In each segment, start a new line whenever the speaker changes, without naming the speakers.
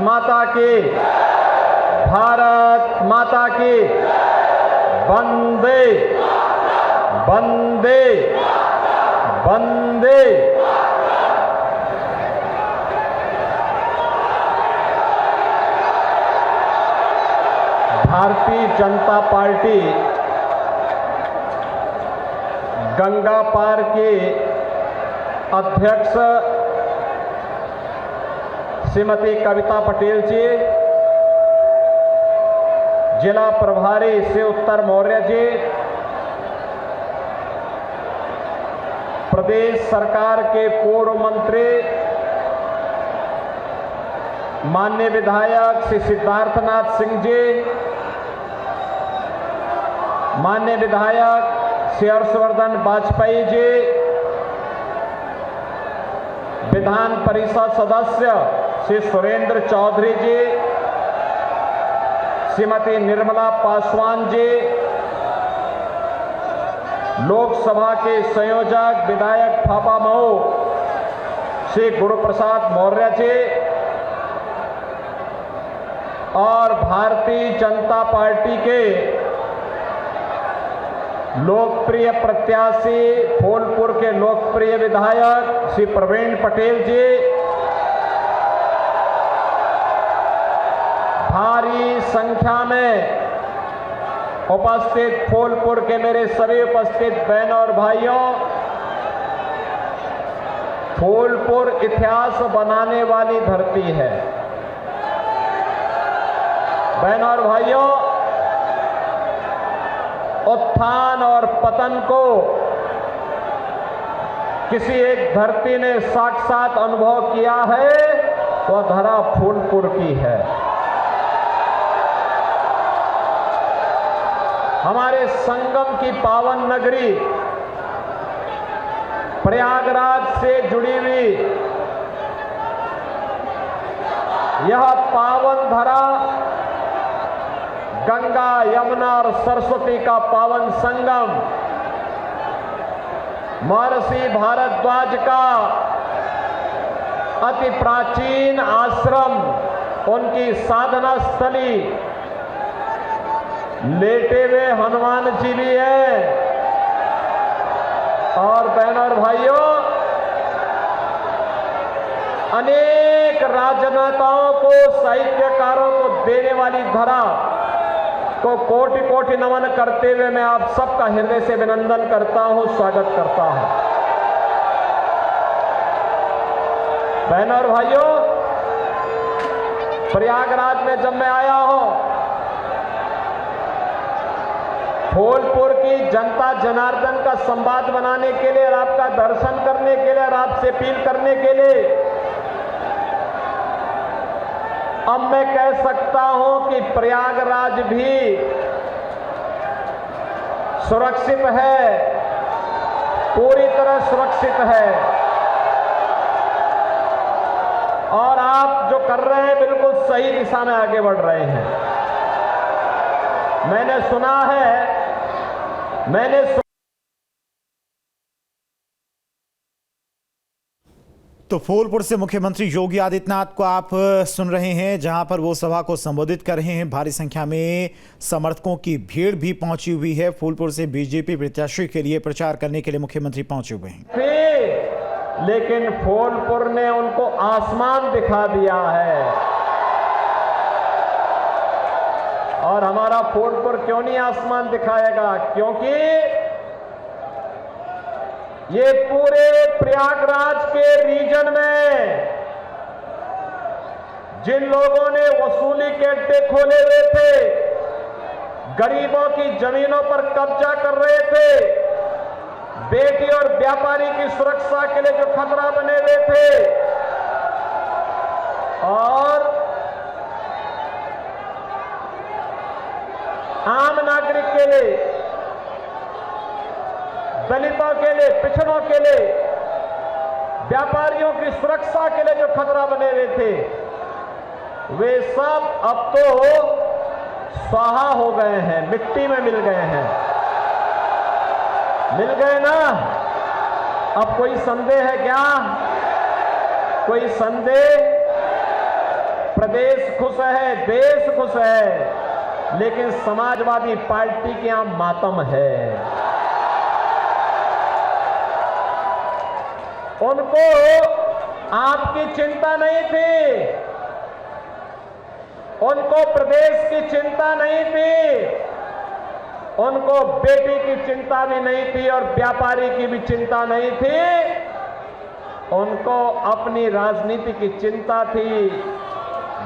माता की, भारत माता की, वंदे वंदे वंदे। भारतीय जनता पार्टी गंगा पार के अध्यक्ष श्रीमती कविता पटेल जी, जिला प्रभारी श्री उत्तर मौर्य जी, प्रदेश सरकार के पूर्व मंत्री माननीय विधायक श्री सिद्धार्थनाथ सिंह जी, माननीय विधायक श्री हर्षवर्धन वाजपेयी जी, विधान परिषद सदस्य श्री सुरेंद्र चौधरी जी, श्रीमती निर्मला पासवान जी, लोकसभा के संयोजक विधायक फाफा मऊ श्री गुरुप्रसाद मौर्य जी और भारतीय जनता पार्टी के लोकप्रिय प्रत्याशी फूलपुर के लोकप्रिय विधायक श्री प्रवीण पटेल जी, भारी संख्या में उपस्थित फूलपुर के मेरे सभी उपस्थित बहनों और भाइयों, फूलपुर इतिहास बनाने वाली धरती है। बहनों और भाइयों, उत्थान और पतन को किसी एक धरती ने साक्षात अनुभव किया है, वह धरा फूलपुर की है। हमारे संगम की पावन नगरी प्रयागराज से जुड़ी हुई यह पावन धरा गंगा, यमुना और सरस्वती का पावन संगम, महर्षि भारद्वाज का अति प्राचीन आश्रम, उनकी साधना स्थली, लेटे हुए हनुमान जी भी है। और बहनों और भाइयों, अनेक राजनेताओं को, साहित्यकारों को देने वाली धरा को कोटि कोटि नमन करते हुए मैं आप सबका हृदय से अभिनंदन करता हूं, स्वागत करता हूं। बहनों और भाइयों, प्रयागराज में जब मैं आया हूं, फूलपुर की जनता जनार्दन का संवाद बनाने के लिए और आपका दर्शन करने के लिए और आपसे अपील करने के लिए, अब मैं कह सकता हूं कि प्रयागराज भी सुरक्षित है, पूरी तरह सुरक्षित है। और आप जो कर रहे हैं बिल्कुल सही दिशा में आगे बढ़ रहे हैं। मैंने सुना है,
तो फूलपुर से मुख्यमंत्री योगी आदित्यनाथ को आप सुन रहे हैं, जहां पर वो सभा को संबोधित कर रहे हैं। भारी संख्या में समर्थकों की भीड़ भी पहुंची हुई है। फूलपुर से बीजेपी प्रत्याशी के लिए प्रचार करने के लिए मुख्यमंत्री पहुंचे हुए हैं।
लेकिन फूलपुर ने उनको आसमान दिखा दिया है। और हमारा फूलपुर क्यों नहीं आसमान दिखाएगा? क्योंकि ये पूरे प्रयागराज के रीजन में जिन लोगों ने वसूली के अड्डे खोले हुए थे, गरीबों की जमीनों पर कब्जा कर रहे थे, बेटी और व्यापारी की सुरक्षा के लिए जो खतरा बने हुए थे, और आम नागरिक के लिए, दलितों के लिए, पिछड़ों के लिए, व्यापारियों की सुरक्षा के लिए जो खतरा बने हुए थे, वे सब अब तो स्वाहा हो गए हैं, मिट्टी में मिल गए हैं। मिल गए ना? अब कोई संदेह है क्या? कोई संदेह? प्रदेश खुश है, देश खुश है, लेकिन समाजवादी पार्टी के यहां मातम है। उनको आपकी चिंता नहीं थी, उनको प्रदेश की चिंता नहीं थी, उनको बेटी की चिंता भी नहीं थी और व्यापारी की भी चिंता नहीं थी। उनको अपनी राजनीति की चिंता थी।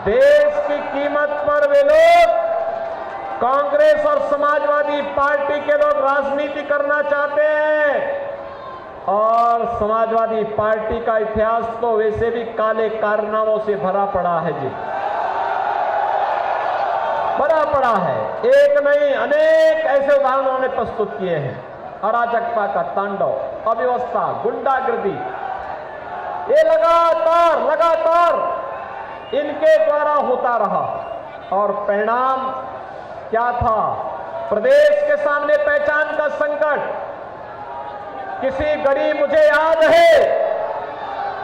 देश की कीमत पर वे लोग, कांग्रेस और समाजवादी पार्टी के लोग राजनीति करना चाहते हैं। और समाजवादी पार्टी का इतिहास तो वैसे भी काले कारनामों से भरा पड़ा है जी, भरा पड़ा है। एक नहीं अनेक ऐसे उदाहरण उन्होंने प्रस्तुत किए हैं। अराजकता का तांडव, अव्यवस्था, गुंडागर्दी, ये लगातार इनके द्वारा होता रहा। और परिणाम क्या था? प्रदेश के सामने पहचान का संकट। किसी गरीब, मुझे याद है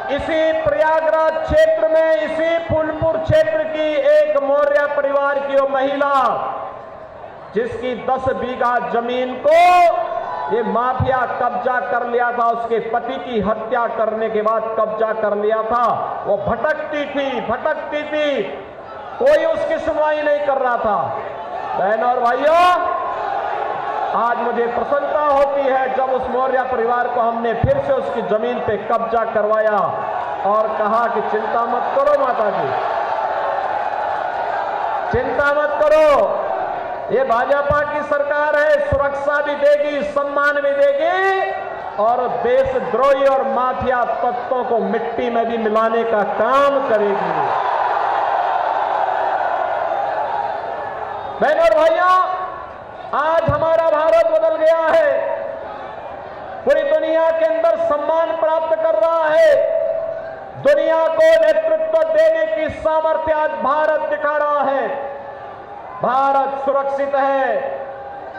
इसी प्रयागराज क्षेत्र में, इसी फूलपुर क्षेत्र की एक मौर्य परिवार की वो महिला, जिसकी 10 बीघा जमीन को ये माफिया कब्जा कर लिया था, उसके पति की हत्या करने के बाद कब्जा कर लिया था। वो भटकती थी, कोई उसकी सुनवाई नहीं कर रहा था। बहनों और भाइयों, आज मुझे प्रसन्नता होती है जब उस मौर्य परिवार को हमने फिर से उसकी जमीन पे कब्जा करवाया और कहा कि चिंता मत करो माता जी, चिंता मत करो, ये भाजपा की सरकार है, सुरक्षा भी देगी, सम्मान भी देगी और देशद्रोही और माफिया तत्वों को मिट्टी में भी मिलाने का काम करेगी। बहनों और भाइयों, आज हमारा भारत बदल गया है, पूरी दुनिया के अंदर सम्मान प्राप्त कर रहा है। दुनिया को नेतृत्व देने की सामर्थ्य आज भारत दिखा रहा है। भारत सुरक्षित है,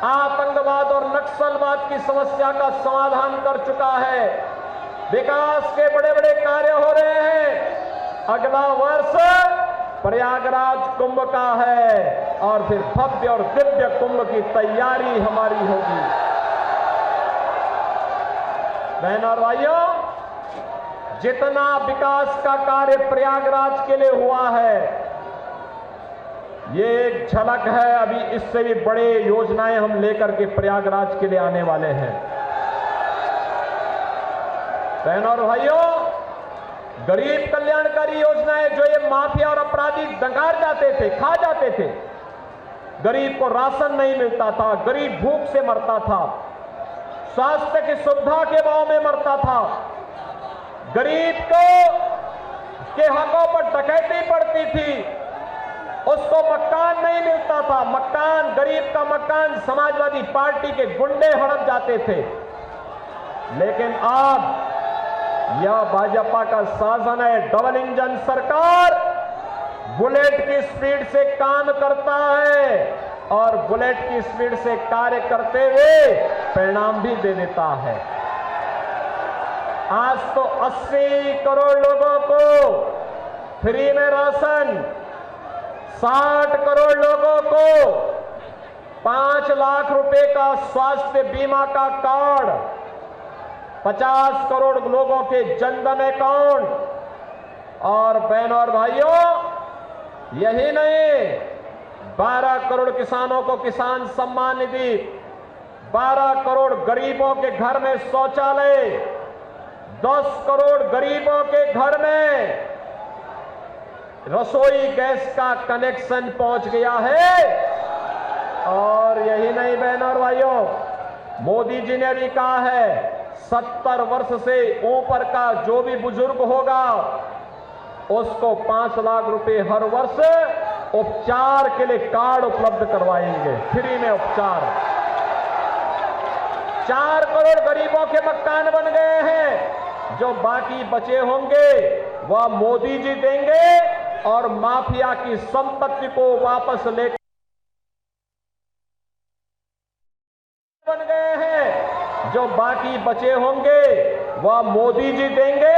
आतंकवाद और नक्सलवाद की समस्या का समाधान कर चुका है, विकास के बड़े बड़े कार्य हो रहे हैं। अगला वर्ष प्रयागराज कुंभ का है और फिर भव्य और दिव्य कुंभ की तैयारी हमारी होगी। बहनों और भाइयों, जितना विकास का कार्य प्रयागराज के लिए हुआ है, ये एक झलक है। अभी इससे भी बड़े योजनाएं हम लेकर के प्रयागराज के लिए आने वाले हैं। बहनों और भाइयों, गरीब कल्याणकारी योजनाएं जो ये माफिया और अपराधी डकार जाते थे, खा जाते थे, गरीब को राशन नहीं मिलता था, गरीब भूख से मरता था, स्वास्थ्य की सुविधा के अभाव में मरता था, गरीब को के हकों पर डकैती पड़ती थी, उसको मकान नहीं मिलता था, मकान, गरीब का मकान समाजवादी पार्टी के गुंडे हड़प जाते थे। लेकिन अब यह भाजपा का शासन है, डबल इंजन सरकार बुलेट की स्पीड से काम करता है और बुलेट की स्पीड से कार्य करते हुए परिणाम भी दे देता है। आज तो 80 करोड़ लोगों को फ्री में राशन, 60 करोड़ लोगों को 5 लाख रुपए का स्वास्थ्य बीमा का कार्ड, 50 करोड़ लोगों के जनधन अकाउंट और बहनों और भाइयों, यही नहीं, 12 करोड़ किसानों को किसान सम्मान निधि, 12 करोड़ गरीबों के घर में शौचालय, 10 करोड़ गरीबों के घर में रसोई गैस का कनेक्शन पहुंच गया है। और यही नहीं बहनों और भाइयों, मोदी जी ने भी कहा है 70 वर्ष से ऊपर का जो भी बुजुर्ग होगा उसको 5 लाख रुपए हर वर्ष उपचार के लिए कार्ड उपलब्ध करवाएंगे, फ्री में उपचार। 4 करोड़ गरीबों के मकान बन गए हैं, जो बाकी बचे होंगे वह मोदी जी देंगे और माफिया की संपत्ति को वापस ले बन गए हैं, जो बाकी बचे होंगे वह मोदी जी देंगे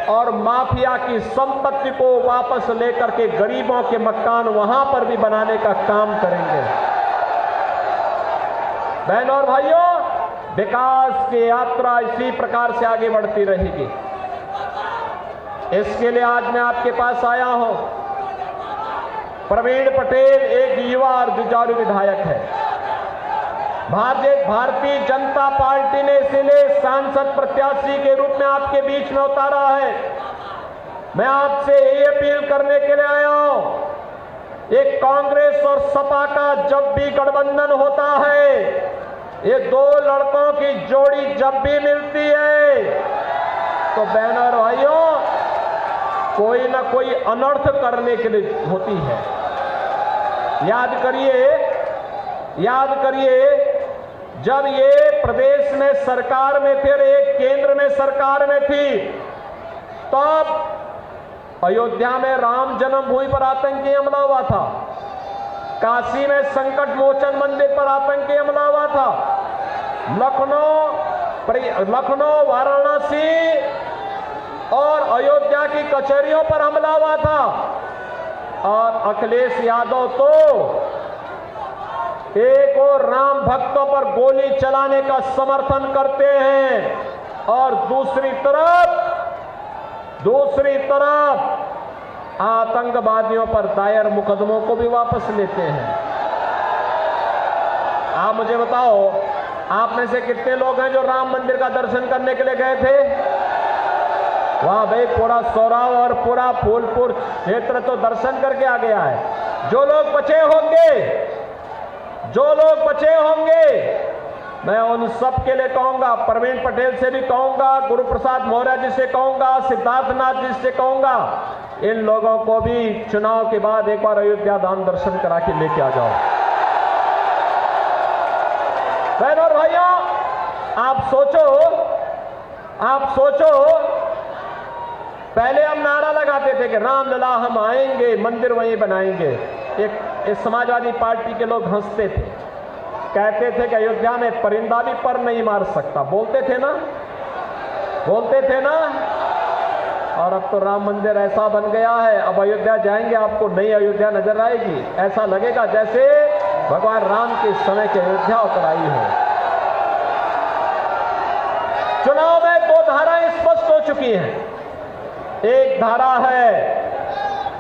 और माफिया की संपत्ति को वापस लेकर के गरीबों के मकान वहां पर भी बनाने का काम करेंगे। बहनों और भाइयों, विकास की यात्रा इसी प्रकार से आगे बढ़ती रहेगी। इसके लिए आज मैं आपके पास आया हूं। प्रवीण पटेल एक युवा और जुझारू विधायक है। भारतीय जनता पार्टी ने इसलिए सांसद प्रत्याशी के रूप में आपके बीच में उतारा है। मैं आपसे यही अपील करने के लिए आया हूं। एक कांग्रेस और सपा का जब भी गठबंधन होता है, ये दो लड़कों की जोड़ी जब भी मिलती है तो बहनों और भाइयों कोई ना कोई अनर्थ करने के लिए होती है। याद करिए जब ये प्रदेश में सरकार में थे, एक केंद्र में सरकार में थी, तब अयोध्या में राम जन्मभूमि पर आतंकी हमला हुआ था, काशी में संकट मोचन मंदिर पर आतंकी हमला हुआ था, लखनऊ, वाराणसी और अयोध्या की कचहरियों पर हमला हुआ था। और अखिलेश यादव तो एक और राम भक्तों पर गोली चलाने का समर्थन करते हैं और दूसरी तरफ आतंकवादियों पर दायर मुकदमों को भी वापस लेते हैं। आप मुझे बताओ, आप में से कितने लोग हैं जो राम मंदिर का दर्शन करने के लिए गए थे? वहां भाई पूरा सौराव और पूरा फूलपुर क्षेत्र तो दर्शन करके आ गया है। जो लोग बचे होंगे मैं उन सब के लिए कहूंगा, प्रवीण पटेल से भी कहूंगा, गुरु प्रसाद मौर्य जी से कहूंगा, सिद्धार्थनाथ जी से कहूंगा, इन लोगों को भी चुनाव के बाद एक बार अयोध्या धाम दर्शन करा के लेके आ जाओ। बहनों और भाइयों, आप सोचो पहले हम नारा लगाते थे कि रामलला हम आएंगे, मंदिर वहीं बनाएंगे। एक समाजवादी पार्टी के लोग हंसते थे, कहते थे कि अयोध्या में परिंदा भी पर नहीं मार सकता। बोलते थे ना। और अब तो राम मंदिर ऐसा बन गया है, अब अयोध्या जाएंगे आपको नई अयोध्या नजर आएगी। ऐसा लगेगा जैसे भगवान राम के समय की अयोध्या उतर आई हो। चुनाव में दो धाराएं स्पष्ट हो चुकी हैं। एक धारा है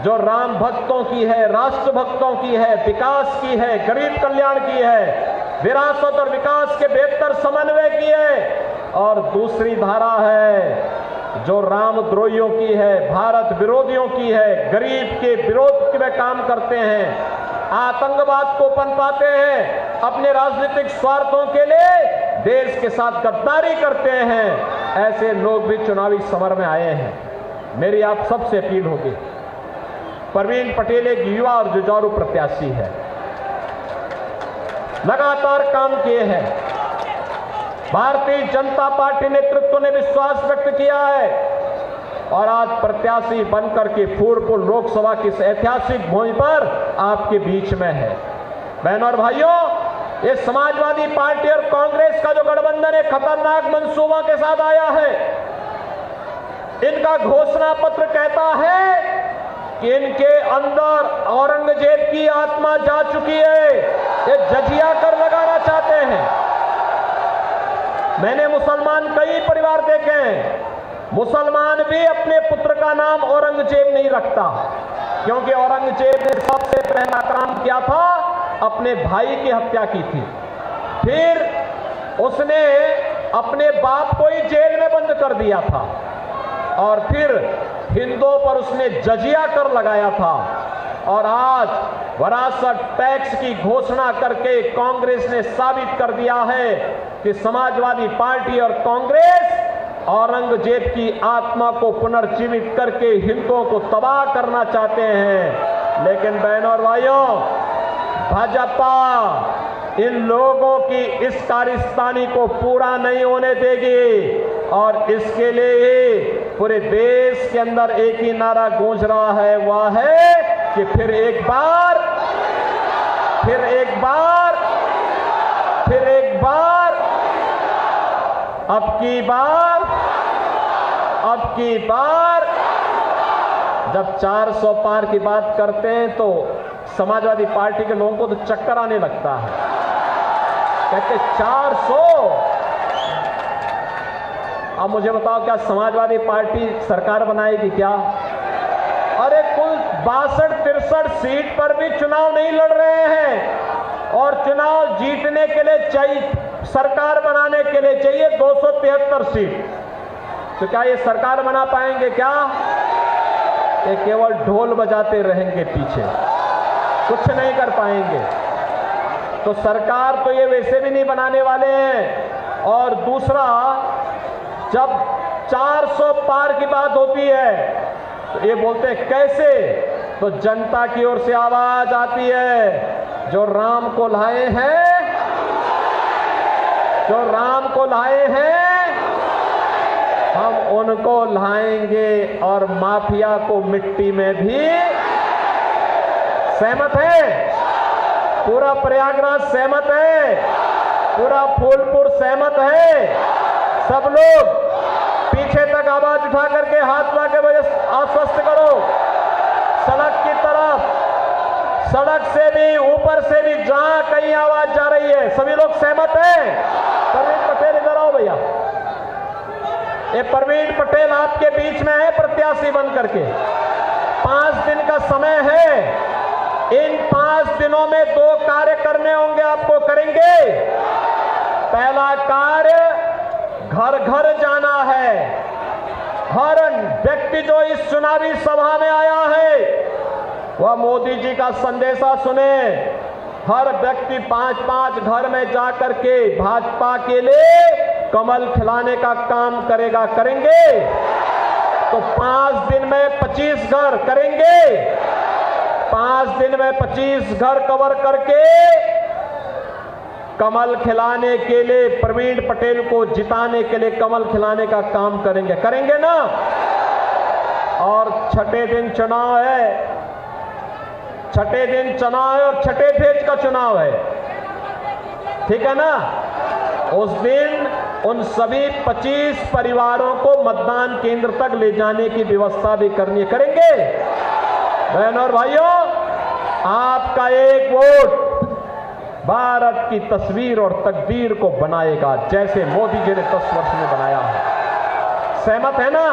जो राम भक्तों की है, राष्ट्र भक्तों की है, विकास की है, गरीब कल्याण की है, विरासत और विकास के बेहतर समन्वय की है। और दूसरी धारा है जो रामद्रोहियों की है, भारत विरोधियों की है, गरीब के विरोध में काम करते हैं, आतंकवाद को पनपाते हैं, अपने राजनीतिक स्वार्थों के लिए देश के साथ गद्दारी करते हैं। ऐसे लोग भी चुनावी समर में आए हैं। मेरी आप सबसे अपील होगी, प्रवीण पटेल एक युवा और जुझारू प्रत्याशी है, लगातार काम किए हैं। भारतीय जनता पार्टी नेतृत्व ने विश्वास व्यक्त किया है और आज प्रत्याशी बनकर के फूलपुर लोकसभा की ऐतिहासिक भूमि पर आपके बीच में है। बहनों और भाइयों, ये समाजवादी पार्टी और कांग्रेस का जो गठबंधन एक खतरनाक मंसूबा के साथ आया है। इनका घोषणा पत्र कहता है कि इनके अंदर औरंगजेब की आत्मा जा चुकी है, ये जजिया कर लगाना चाहते हैं। मैंने मुसलमान कई परिवार देखे हैं, मुसलमान भी अपने पुत्र का नाम औरंगजेब नहीं रखता, क्योंकि औरंगजेब ने सबसे पहला काम किया था, अपने भाई की हत्या की थी। फिर उसने अपने बाप को ही जेल में बंद कर दिया था और फिर हिंदुओं पर उसने जजिया कर लगाया था। और आज विरासत टैक्स की घोषणा करके कांग्रेस ने साबित कर दिया है कि समाजवादी पार्टी और कांग्रेस औरंगजेब की आत्मा को पुनर्जीवित करके हिंदुओं को तबाह करना चाहते हैं। लेकिन बहनों और भाइयों, भाजपा इन लोगों की इस कारस्तानी को पूरा नहीं होने देगी और इसके लिए पूरे देश के अंदर एक ही नारा गूंज रहा है, वह है कि फिर एक बार अब की बार जब 400 पार की बात करते हैं तो समाजवादी पार्टी के लोगों को तो चक्कर आने लगता है। कहते 400। अब मुझे बताओ, क्या समाजवादी पार्टी सरकार बनाएगी क्या? अरे कुल 62-63 सीट पर भी चुनाव नहीं लड़ रहे हैं और चुनाव जीतने के लिए चाहिए, सरकार बनाने के लिए चाहिए 273 सीट। तो क्या ये सरकार बना पाएंगे क्या? ये केवल ढोल बजाते रहेंगे पीछे, कुछ नहीं कर पाएंगे। तो सरकार तो ये वैसे भी नहीं बनाने वाले हैं। और दूसरा, जब 400 पार की बात होती है तो ये बोलते हैं कैसे? तो जनता की ओर से आवाज आती है, जो राम को लाए हैं, जो राम को लाए हैं, हम उनको लाएंगे और माफिया को मिट्टी में भी। सहमत है? पूरा प्रयागराज सहमत है, पूरा फूलपुर सहमत है। सब लोग पीछे तक आवाज उठा करके हाथ ला के वजह आश्वस्त करो। सड़क की तरफ, सड़क से भी, ऊपर से भी, जहां कहीं आवाज जा रही है, सभी लोग सहमत हैं। प्रवीण पटेल इधर आओ भैया। ये प्रवीण पटेल आपके बीच में है प्रत्याशी बन करके। 5 दिन का समय है। इन 5 दिनों में 2 कार्य करने होंगे, आपको करेंगे। पहला कार्य, घर घर जाना है। हर व्यक्ति जो इस चुनावी सभा में आया है वह मोदी जी का संदेशा सुने। हर व्यक्ति 5-5 घर में जाकर के भाजपा के लिए कमल खिलाने का काम करेगा, करेंगे। तो 5 दिन में 25 घर करेंगे। 5 दिन में 25 घर कवर करके कमल खिलाने के लिए, प्रवीण पटेल को जिताने के लिए कमल खिलाने का काम करेंगे, करेंगे ना? और छठे दिन चुनाव है, छठे दिन चुनाव है और छठे फेज का चुनाव है, ठीक है ना? उस दिन उन सभी 25 परिवारों को मतदान केंद्र तक ले जाने की व्यवस्था भी करनी है, करेंगे। बहनों और भाइयों, आपका एक वोट भारत की तस्वीर और तकदीर को बनाएगा, जैसे मोदी जी ने 10 वर्ष में बनाया है। सहमत है ना?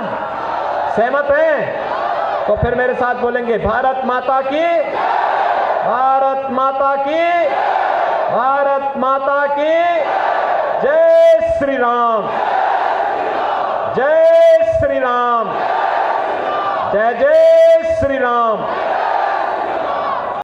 सहमत है? तो फिर मेरे साथ बोलेंगे, भारत माता की, भारत माता की, भारत माता की जय श्री राम, जय श्री राम, जय जय श्री राम।